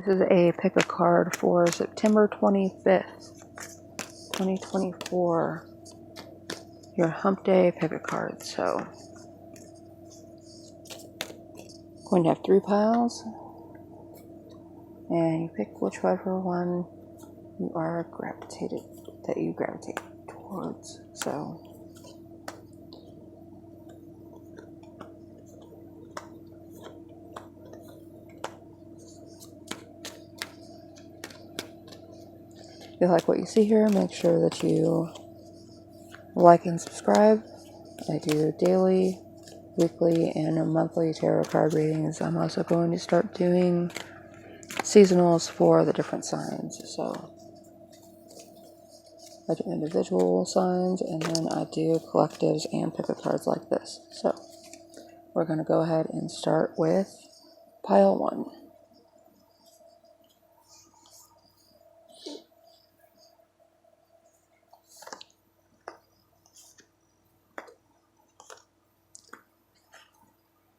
This is a pick a card for September 25th, 2024. Your Hump Day pick a card. So, going to have 3 piles, and you pick whichever one you gravitate towards. So, if you like what you see here, make sure that you like and subscribe. I do daily, weekly, and monthly tarot card readings. I'm also going to start doing seasonals for the different signs. So I do individual signs, and then I do collectives and pick a cards like this. So we're going to go ahead and start with pile 1.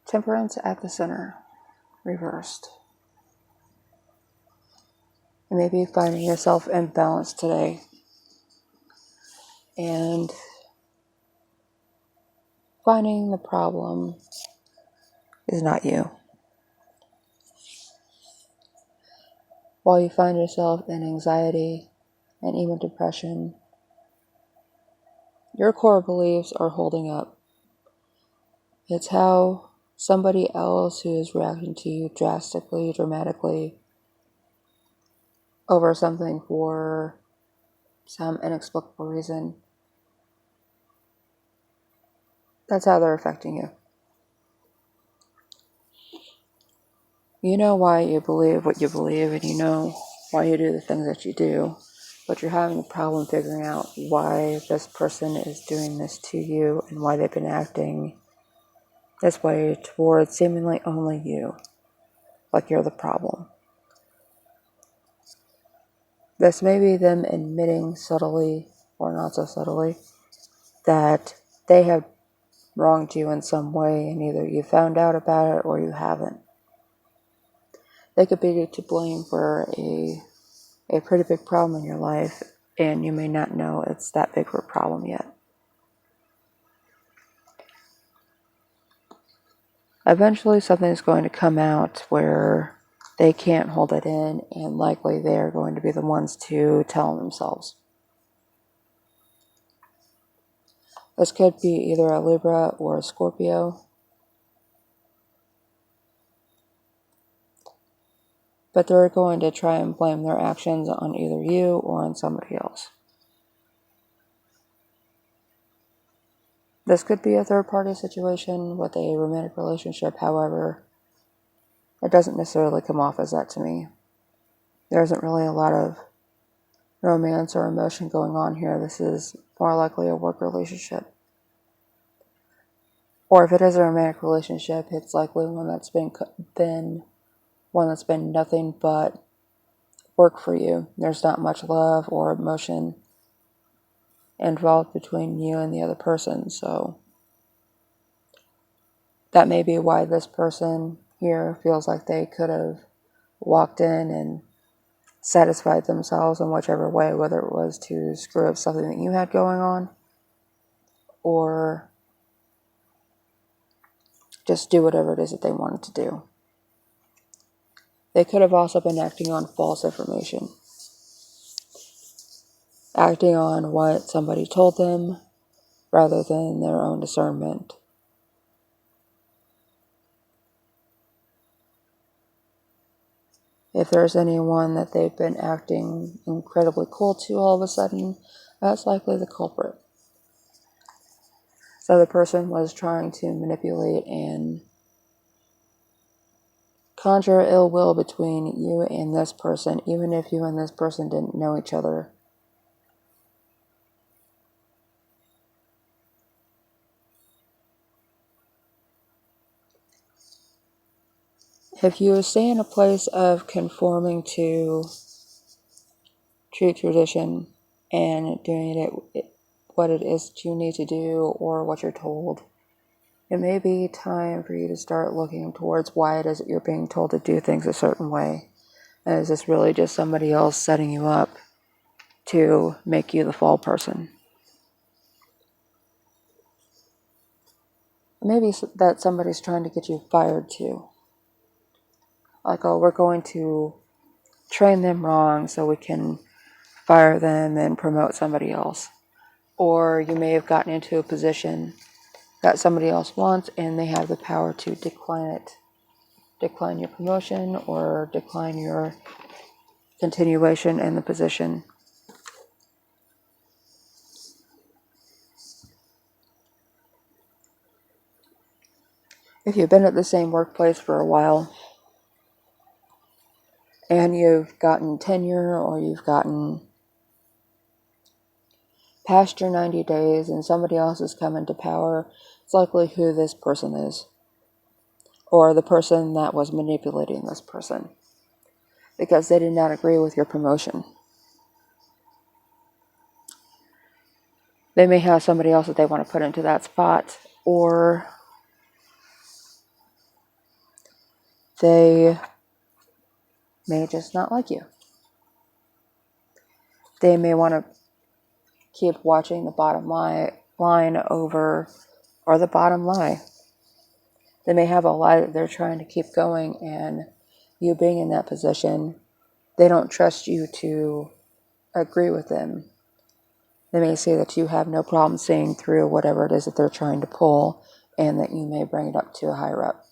Temperance at the center, reversed. You may be finding yourself imbalanced today, and finding the problem is not you. While you find yourself in anxiety and even depression, your core beliefs are holding up. It's how somebody else who is reacting to you dramatically, over something for some inexplicable reason, that's how they're affecting you. You know why you believe what you believe, and you know why you do the things that you do, but you're having a problem figuring out why this person is doing this to you and why they've been acting this way towards seemingly only you, like you're the problem. This may be them admitting subtly or not so subtly that they have wronged you in some way, and either you found out about it or you haven't. They could be to blame for a pretty big problem in your life, and you may not know it's that big of a problem yet. Eventually something is going to come out where they can't hold it in, and likely they're going to be the ones to tell themselves. This could be either a Libra or a Scorpio. But they're going to try and blame their actions on either you or on somebody else. This could be a third-party situation with a romantic relationship, however, it doesn't necessarily come off as that to me. There isn't really a lot of romance or emotion going on here. This is more likely a work relationship. Or if it is a romantic relationship, it's likely one that's been nothing but work for you. There's not much love or emotion involved between you and the other person, so that may be why this person here feels like they could have walked in and satisfied themselves in whichever way, whether it was to screw up something that you had going on or just do whatever it is that they wanted to do. They could have also been acting on false information, acting on what somebody told them rather than their own discernment. If there's anyone that they've been acting incredibly cool to all of a sudden, that's likely the culprit. So the person was trying to manipulate and conjure ill will between you and this person, even if you and this person didn't know each other. If you stay in a place of conforming to true tradition and doing it what it is that you need to do or what you're told, it may be time for you to start looking towards why it is that you're being told to do things a certain way. And is this really just somebody else setting you up to make you the fall person? Maybe that somebody's trying to get you fired too. Like, oh, we're going to train them wrong so we can fire them and promote somebody else. Or you may have gotten into a position that somebody else wants and they have the power to decline it. Decline your promotion or decline your continuation in the position. If you've been at the same workplace for a while and you've gotten tenure or you've gotten past your 90 days and somebody else has come into power, it's likely who this person is, or the person that was manipulating this person, because they did not agree with your promotion. They may have somebody else that they want to put into that spot, or they may just not like you. They may want to keep watching the bottom line over, or the bottom lie. They may have a lie that they're trying to keep going, and you being in that position, they don't trust you to agree with them. They may say that you have no problem seeing through whatever it is that they're trying to pull, and that you may bring it up to a higher up.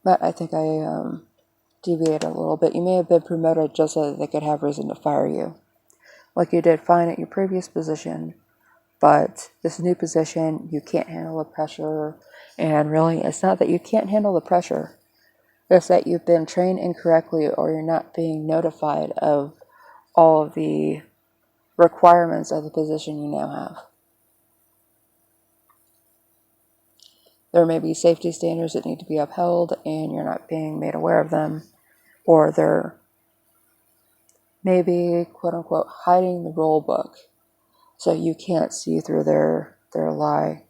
But I think I deviated a little bit. You may have been promoted just so that they could have reason to fire you. Like you did fine at your previous position, but this new position, you can't handle the pressure. And really, it's not that you can't handle the pressure. It's that you've been trained incorrectly, or you're not being notified of all of the requirements of the position you now have. There may be safety standards that need to be upheld, and you're not being made aware of them. Or they're maybe, quote-unquote, hiding the rule book so you can't see through their lie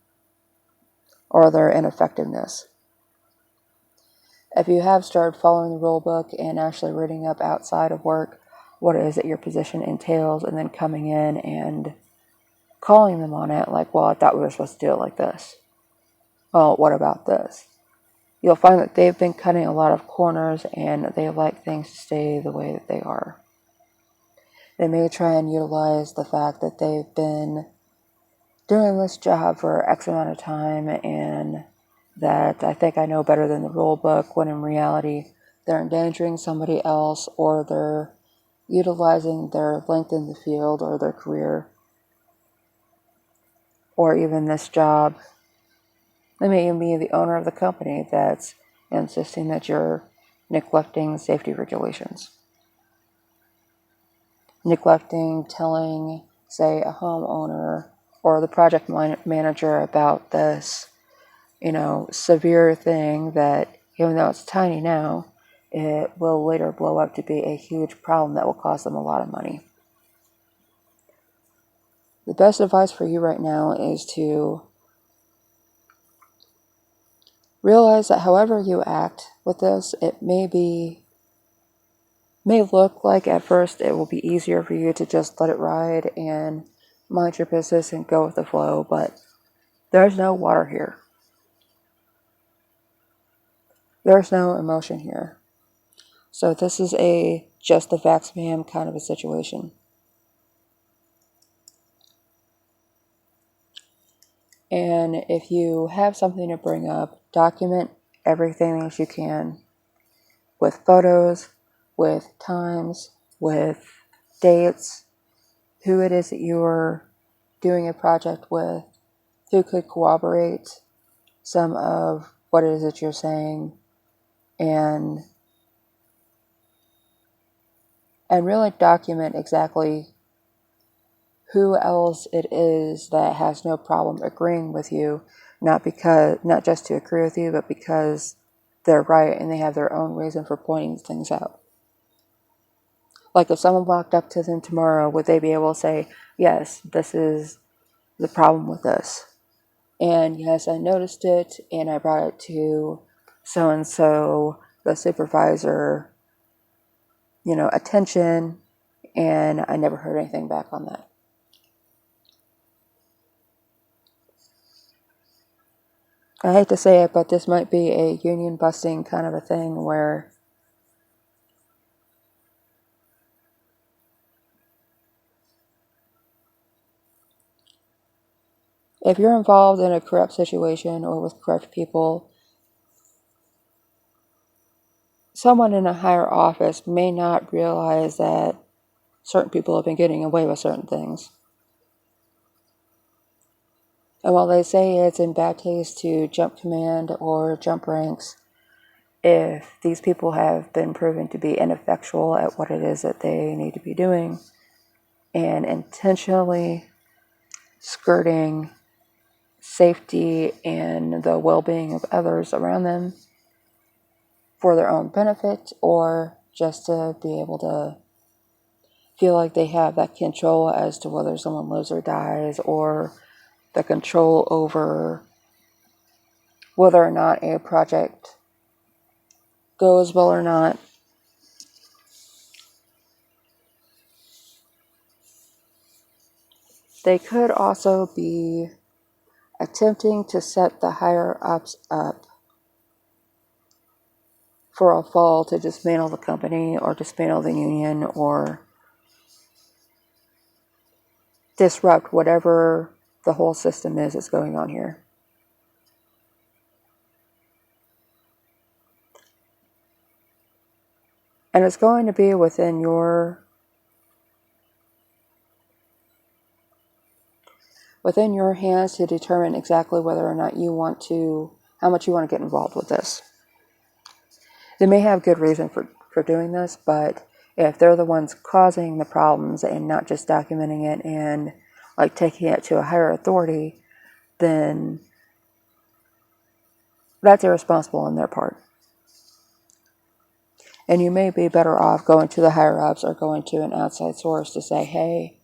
or their ineffectiveness. If you have started following the rule book and actually reading up outside of work what it is that your position entails, and then coming in and calling them on it, like, well, I thought we were supposed to do it like this. Well, what about this? You'll find that they've been cutting a lot of corners, and they like things to stay the way that they are. They may try and utilize the fact that they've been doing this job for X amount of time, and that I think I know better than the rule book, when in reality they're endangering somebody else, or they're utilizing their length in the field or their career, or even this job. They may even be the owner of the company that's insisting that you're neglecting safety regulations. Neglecting telling, say, a homeowner or the project manager about this, severe thing that, even though it's tiny now, it will later blow up to be a huge problem that will cost them a lot of money. The best advice for you right now is to realize that however you act with this, it may look like at first it will be easier for you to just let it ride and mind your business and go with the flow, but there's no water here. There's no emotion here. So this is a just the facts, ma'am kind of a situation. And if you have something to bring up, document everything that you can, with photos, with times, with dates, who it is that you're doing a project with, who could corroborate some of what it is that you're saying, and really document exactly who else it is that has no problem agreeing with you, not just to agree with you, but because they're right and they have their own reason for pointing things out. Like if someone walked up to them tomorrow, would they be able to say, yes, this is the problem with this? And yes, I noticed it, and I brought it to so-and-so, the supervisor, attention, and I never heard anything back on that. I hate to say it, but this might be a union busting kind of a thing where if you're involved in a corrupt situation or with corrupt people, someone in a higher office may not realize that certain people have been getting away with certain things. And while they say it's in bad taste to jump command or jump ranks, if these people have been proven to be ineffectual at what it is that they need to be doing and intentionally skirting safety and the well-being of others around them for their own benefit, or just to be able to feel like they have that control as to whether someone lives or dies, or the control over whether or not a project goes well or not. They could also be attempting to set the higher ups up for a fall to dismantle the company or dismantle the union or disrupt whatever the whole system is that's going on here. And it's going to be within your hands to determine exactly whether or not how much you want to get involved with this. They may have good reason for doing this, but if they're the ones causing the problems and not just documenting it and taking it to a higher authority, then that's irresponsible on their part. And you may be better off going to the higher ups or going to an outside source to say, hey,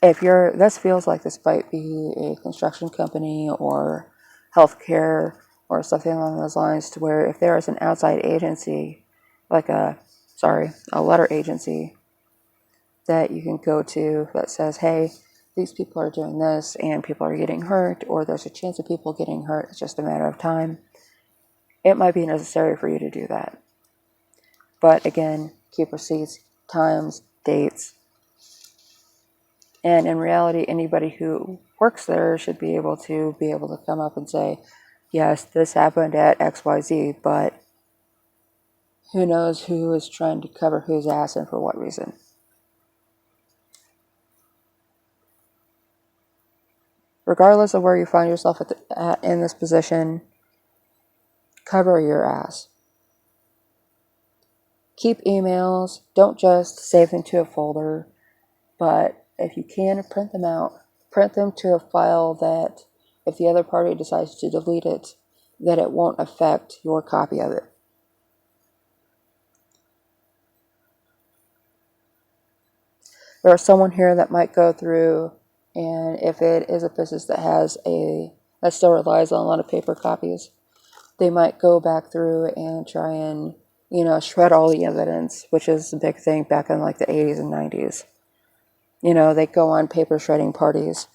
this feels like this might be a construction company or healthcare or something along those lines, to where if there is an outside agency, a letter agency that you can go to that says, hey, these people are doing this and people are getting hurt, or there's a chance of people getting hurt, it's just a matter of time, it might be necessary for you to do that. But again, keep receipts, times, dates. And in reality, anybody who works there should be able to come up and say, yes, this happened at XYZ, but who knows who is trying to cover whose ass and for what reason. Regardless of where you find yourself in this position, cover your ass. Keep emails. Don't just save them to a folder, but if you can, print them out. Print them to a file that if the other party decides to delete it, that it won't affect your copy of it. There's someone here that might go through, and if it is a business that still relies on a lot of paper copies, they might go back through and try and, shred all the evidence, which is a big thing back in the 80s and 90s. They'd go on paper shredding parties,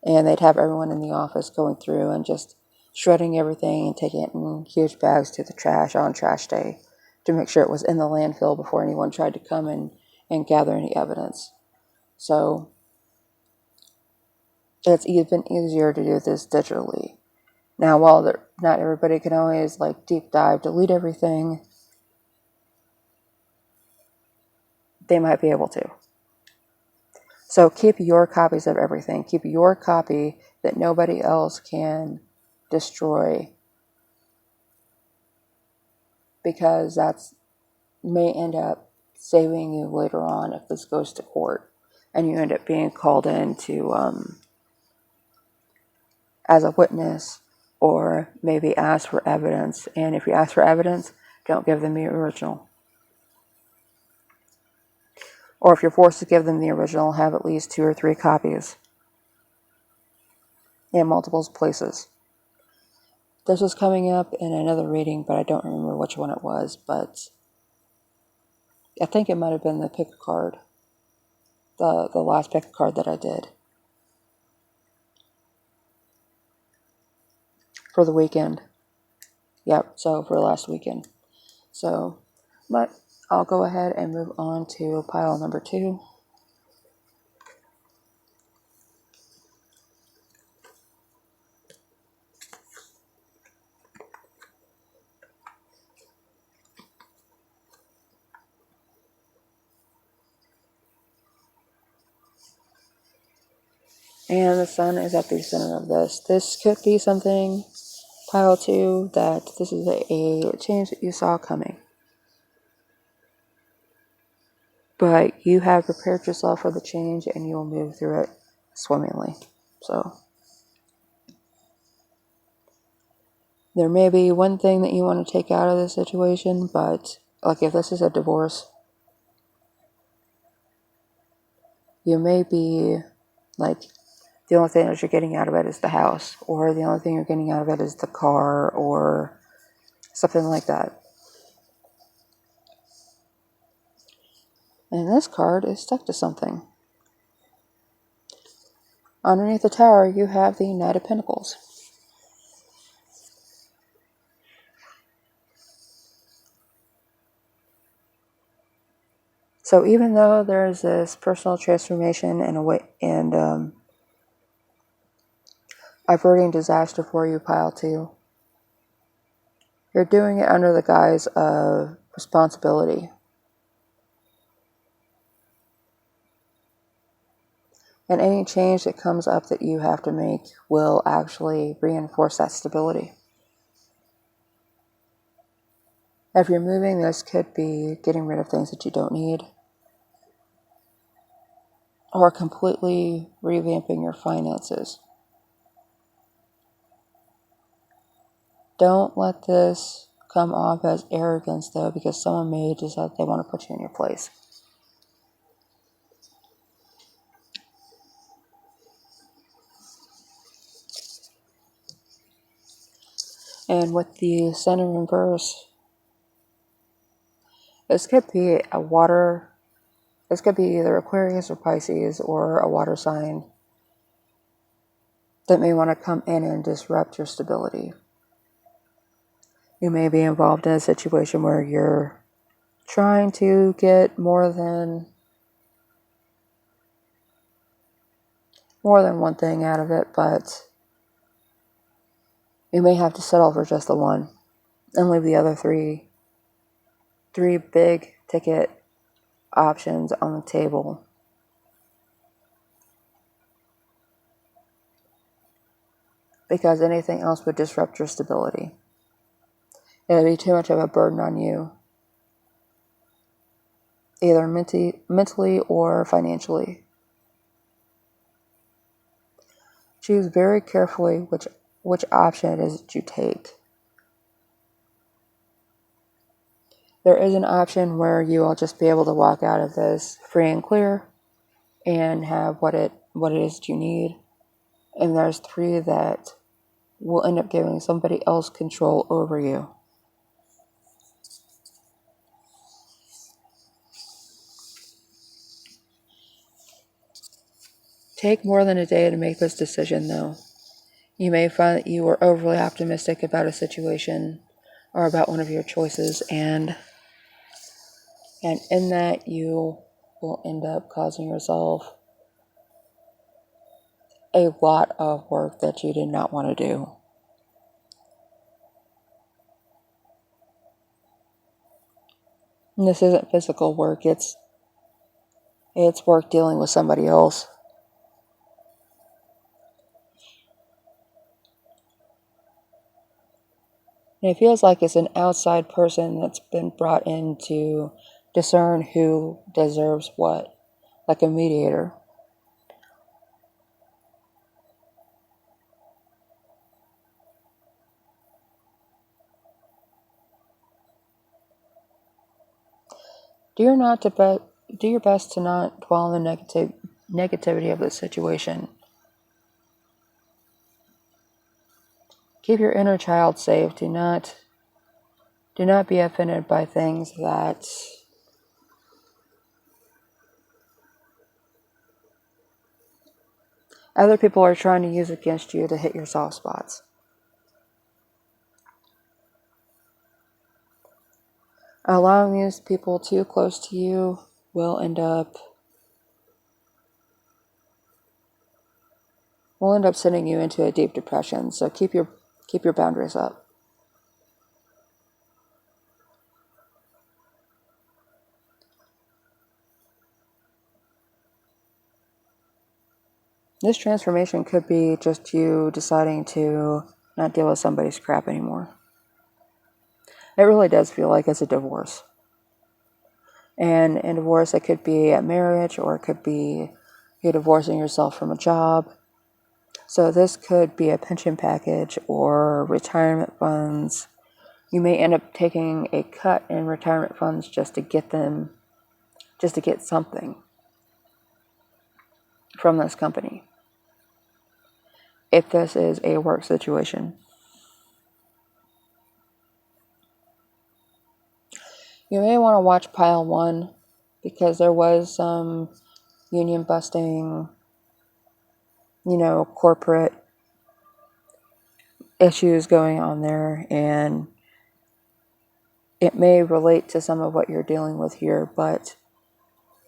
and they'd have everyone in the office going through and just shredding everything and taking it in huge bags to the trash on trash day to make sure it was in the landfill before anyone tried to come and gather any evidence. So it's even easier to do this digitally. Now, while not everybody can always deep dive, delete everything, they might be able to. So keep your copies of everything. Keep your copy that nobody else can destroy, because that's may end up saving you later on if this goes to court and you end up being called in to as a witness, or maybe ask for evidence. And if you ask for evidence, don't give them the original. Or if you're forced to give them the original, have at least 2 or 3 copies. in multiple places. This was coming up in another reading, but I don't remember which one it was, but I think it might have been the pickacard, the last pickacard that I did for the weekend. Yep, so for last weekend. So, but I'll go ahead and move on to pile number 2. And the sun is at the center of this. This could be something, pile 2, that this is a change that you saw coming. But you have prepared yourself for the change and you will move through it swimmingly. So, there may be one thing that you want to take out of this situation, but like if this is a divorce, you may be like, the only thing that you're getting out of it is the house, or the only thing you're getting out of it is the car, or something like that. And this card is stuck to something. Underneath the tower, you have the Knight of Pentacles. So even though there's this personal transformation and averting disaster for you, pile 2, you're doing it under the guise of responsibility. And any change that comes up that you have to make will actually reinforce that stability. If you're moving, this could be getting rid of things that you don't need, or completely revamping your finances. Don't let this come off as arrogance, though, because someone may decide they want to put you in your place. And with the Sun in reverse, this could be this could be either Aquarius or Pisces or a water sign that may want to come in and disrupt your stability. You may be involved in a situation where you're trying to get more than one thing out of it, but you may have to settle for just the one and leave the other three big ticket options on the table. Because anything else would disrupt your stability. It would be too much of a burden on you, either mentally or financially. Choose very carefully which option it is that you take. There is an option where you will just be able to walk out of this free and clear and have what it is that you need. And there's 3 that will end up giving somebody else control over you. Take more than a day to make this decision, though. You may find that you were overly optimistic about a situation or about one of your choices, and in that you will end up causing yourself a lot of work that you did not want to do. And this isn't physical work, it's work dealing with somebody else. And it feels like it's an outside person that's been brought in to discern who deserves what, like a mediator. Do your best to not dwell on the negativity of the situation. keep your inner child safe. Do not be offended by things that other people are trying to use against you to hit your soft spots. Allowing these people too close to you will end up sending you into a deep depression. So keep your boundaries up. This transformation could be just you deciding to not deal with somebody's crap anymore. It really does feel like it's a divorce. And in divorce, it could be a marriage, or it could be you divorcing yourself from a job. So this could be a pension package or retirement funds. You may end up taking a cut in retirement funds just to get something from this company, if this is a work situation. You may want to watch pile 1, because there was some union busting, corporate issues going on there, and it may relate to some of what you're dealing with here, but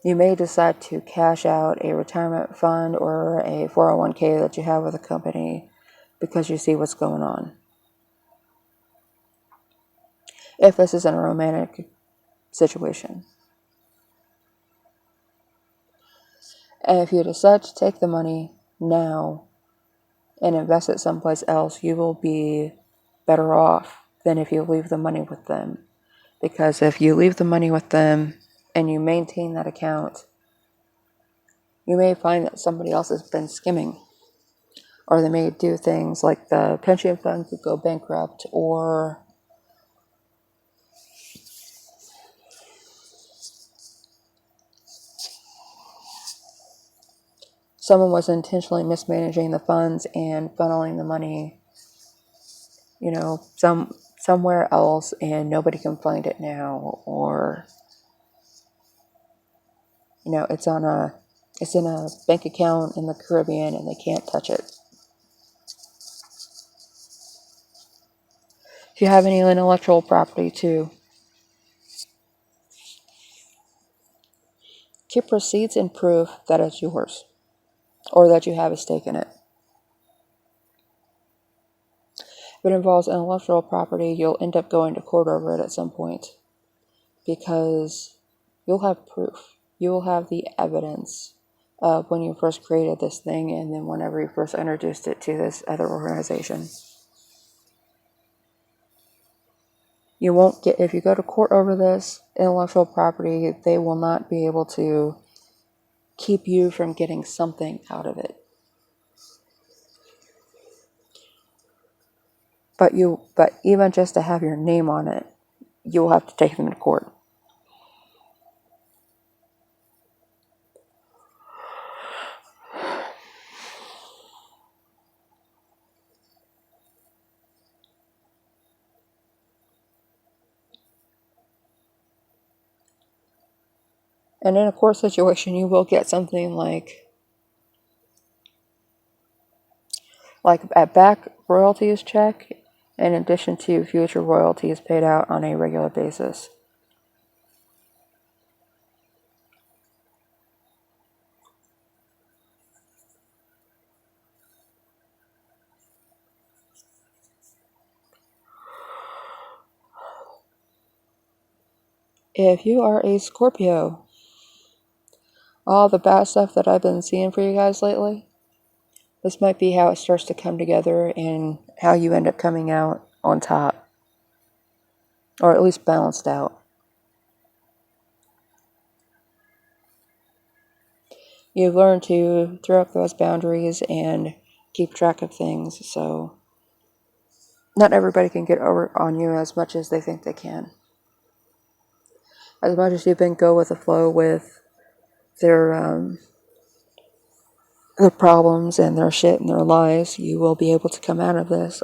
you may decide to cash out a retirement fund or a 401k that you have with a company because you see what's going on. If this isn't a romantic situation. And if you decide to take the money now and invest it someplace else, you will be better off than if you leave the money with them. Because if you leave the money with them and you maintain that account, you may find that somebody else has been skimming. Or they may do things like the pension fund could go bankrupt, or someone was intentionally mismanaging the funds and funneling the money, somewhere else, and nobody can find it now, or it's in a bank account in the Caribbean and they can't touch it. If you have any intellectual property too, keep receipts and proof that it's yours, or that you have a stake in it. If it involves intellectual property, you'll end up going to court over it at some point, because you'll have proof. You will have the evidence of when you first created this thing, and then whenever you first introduced it to this other organization. You won't get, if you go to court over this intellectual property, they will not be able to keep you from getting something out of it. But even just to have your name on it, you will have to take them to court. And in a court situation, you will get something like a back royalties check, in addition to future royalties paid out on a regular basis. If you are a Scorpio, all the bad stuff that I've been seeing for you guys lately, this might be how it starts to come together and how you end up coming out on top. Or at least balanced out. You've learned to throw up those boundaries and keep track of things, so not everybody can get over on you as much as they think they can. As much as you've been go with the flow with their problems and their shit and their lies, you will be able to come out of this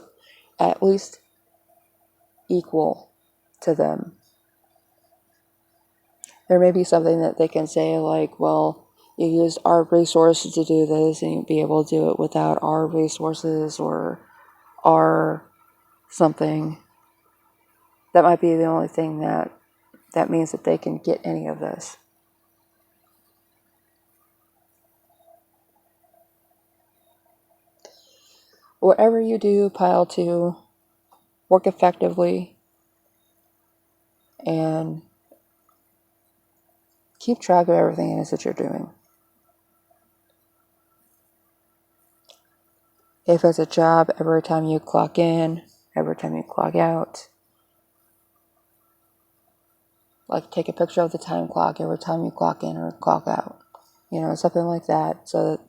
at least equal to them. There may be something that they can say like, well, you used our resources to do this and you'd be able to do it without our resources or our something. That might be the only thing that means that they can get any of this. Whatever you do, pile 2, work effectively, and keep track of everything it is that you're doing. If it's a job, every time you clock in, every time you clock out, like take a picture of the time clock every time you clock in or clock out. Something like that, so that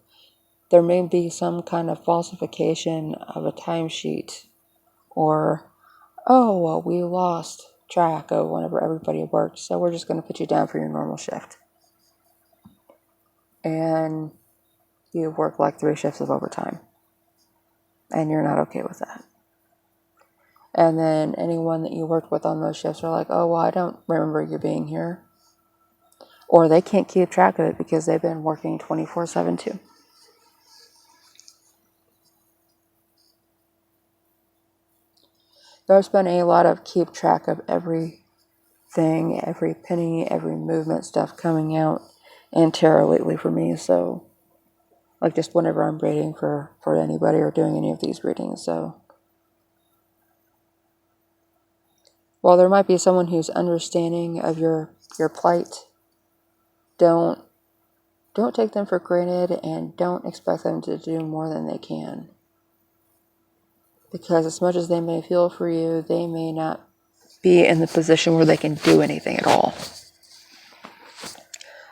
there may be some kind of falsification of a timesheet, or, oh, well, we lost track of whenever everybody worked, so we're just going to put you down for your normal shift. And you work like 3 shifts of overtime. And you're not okay with that. And then anyone that you worked with on those shifts are like, oh, well, I don't remember you being here. Or they can't keep track of it because they've been working 24/7 too. There's been a lot of keep track of everything, every penny, every movement stuff coming out in tarot lately for me. So, like, just whenever I'm reading for anybody or doing any of these readings. So, while there might be someone who's understanding of your plight, don't take them for granted and don't expect them to do more than they can. Because as much as they may feel for you, they may not be in the position where they can do anything at all,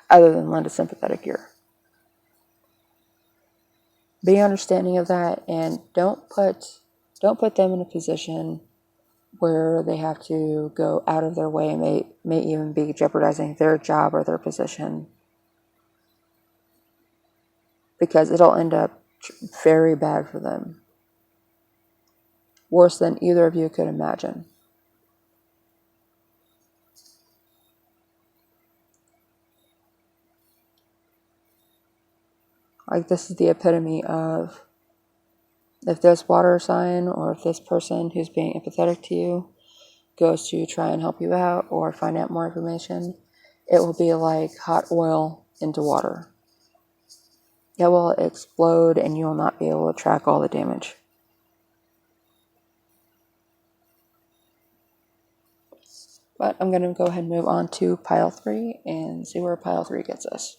other than lend a sympathetic ear. Be understanding of that, and don't put them in a position where they have to go out of their way and may even be jeopardizing their job or their position, because it'll end up very bad for them. Worse than either of you could imagine. Like, this is the epitome of, if this water sign or if this person who's being empathetic to you goes to try and help you out or find out more information, it will be like hot oil into water. It will explode and you will not be able to track all the damage. But I'm going to go ahead and move on to pile 3 and see where pile 3 gets us.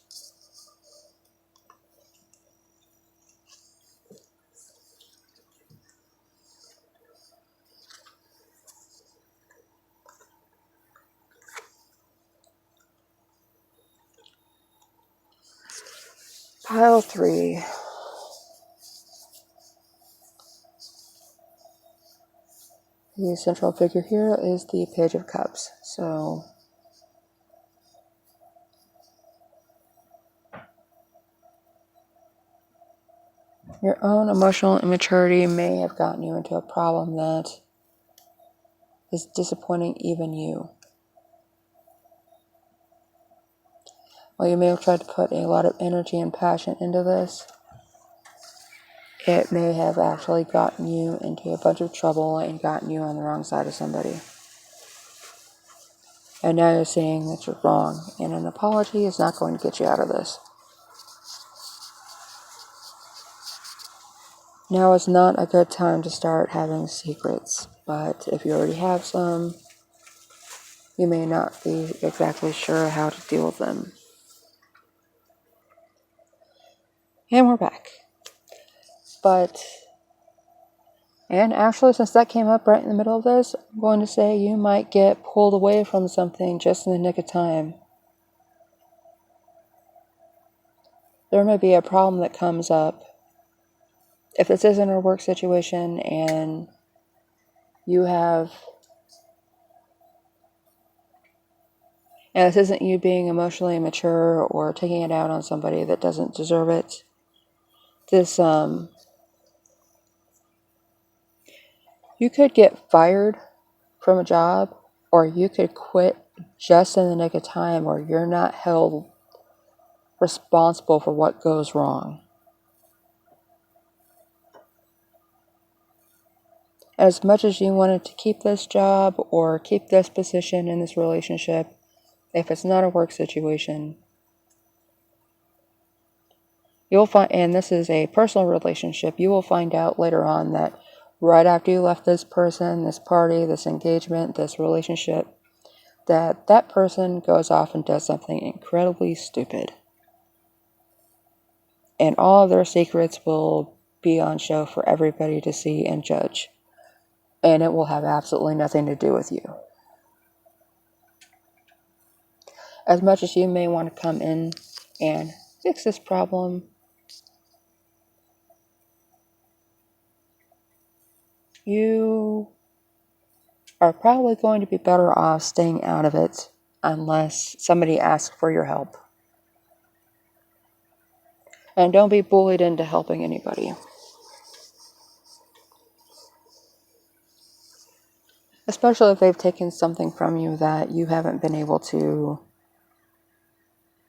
Pile 3. The central figure here is the Page of Cups. So, your own emotional immaturity may have gotten you into a problem that is disappointing even you. While you may have tried to put a lot of energy and passion into this, it may have actually gotten you into a bunch of trouble and gotten you on the wrong side of somebody. And now you're saying that you're wrong, and an apology is not going to get you out of this. Now is not a good time to start having secrets, but if you already have some, you may not be exactly sure how to deal with them. And we're back. And actually, since that came up right in the middle of this, I'm going to say you might get pulled away from something just in the nick of time. There may be a problem that comes up. If this isn't a work situation and this isn't you being emotionally immature or taking it out on somebody that doesn't deserve it, You could get fired from a job, or you could quit just in the nick of time, or you're not held responsible for what goes wrong. As much as you wanted to keep this job or keep this position in this relationship, if it's not a work situation, you'll find, and this is a personal relationship, you will find out later on that right after you left this person, this party, this engagement, this relationship, that person goes off and does something incredibly stupid. And all of their secrets will be on show for everybody to see and judge. And it will have absolutely nothing to do with you. As much as you may want to come in and fix this problem, you are probably going to be better off staying out of it unless somebody asks for your help. And don't be bullied into helping anybody. Especially if they've taken something from you that you haven't been able to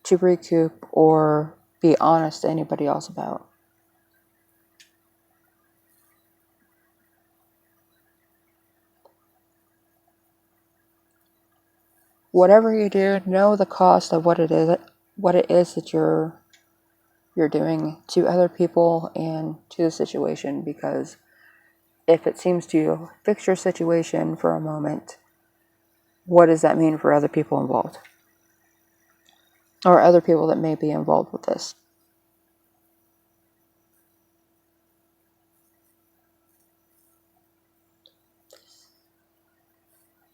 recoup or be honest to anybody else about. Whatever you do, know the cost of what it is that you're doing to other people and to the situation, because if it seems to fix your situation for a moment, what does that mean for other people involved? Or other people that may be involved with this?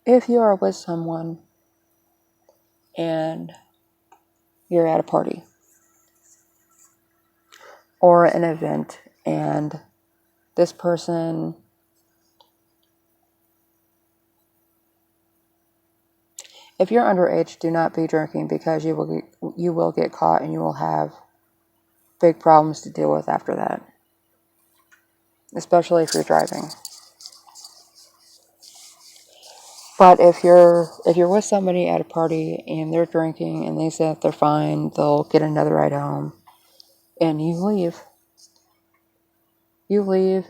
If you are with someone and you're at a party or an event and this person, if you're underage, do not be drinking, because you will get caught and you will have big problems to deal with after that, especially if you're driving. But if you're with somebody at a party and they're drinking and they say that they're fine, they'll get another ride home, and you leave,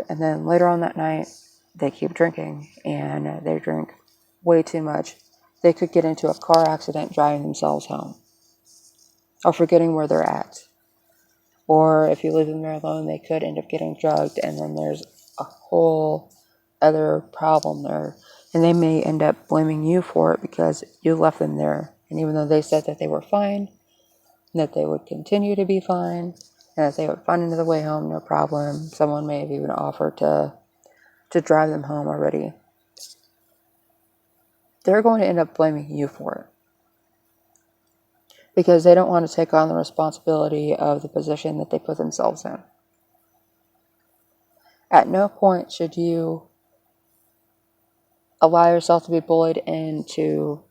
and then later on that night they keep drinking and they drink way too much. They could get into a car accident driving themselves home, or forgetting where they're at. Or if you leave them there alone, they could end up getting drugged, and then there's a whole other problem there. And they may end up blaming you for it because you left them there. And even though they said that they were fine, and that they would continue to be fine, and that they would find another way home, no problem, someone may have even offered to drive them home already, they're going to end up blaming you for it, because they don't want to take on the responsibility of the position that they put themselves in. At no point should you allow yourself to be bullied into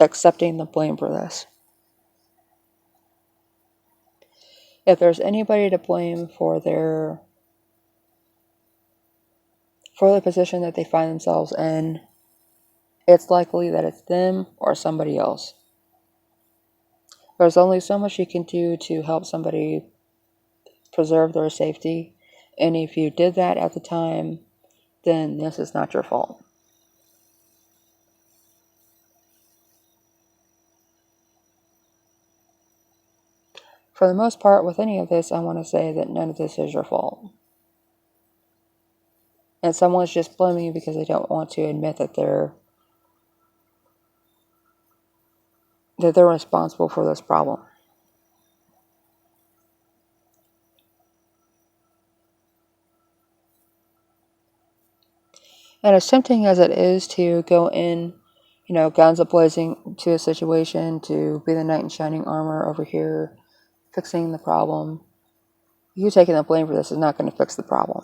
accepting the blame for this. If there's anybody to blame for the position that they find themselves in, it's likely that it's them or somebody else. There's only so much you can do to help somebody preserve their safety, and if you did that at the time, then this is not your fault. For the most part, with any of this, I want to say that none of this is your fault. And someone's just blaming you because they don't want to admit that they're responsible for this problem. And as tempting as it is to go in, guns a-blazing to a situation, to be the knight in shining armor over here, fixing the problem, you taking the blame for this is not going to fix the problem.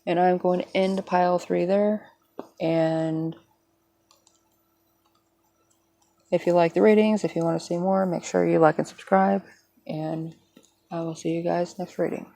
And I'm going to end pile 3 there, and If you like the readings, if you want to see more, make sure you like and subscribe, and I will see you guys next reading.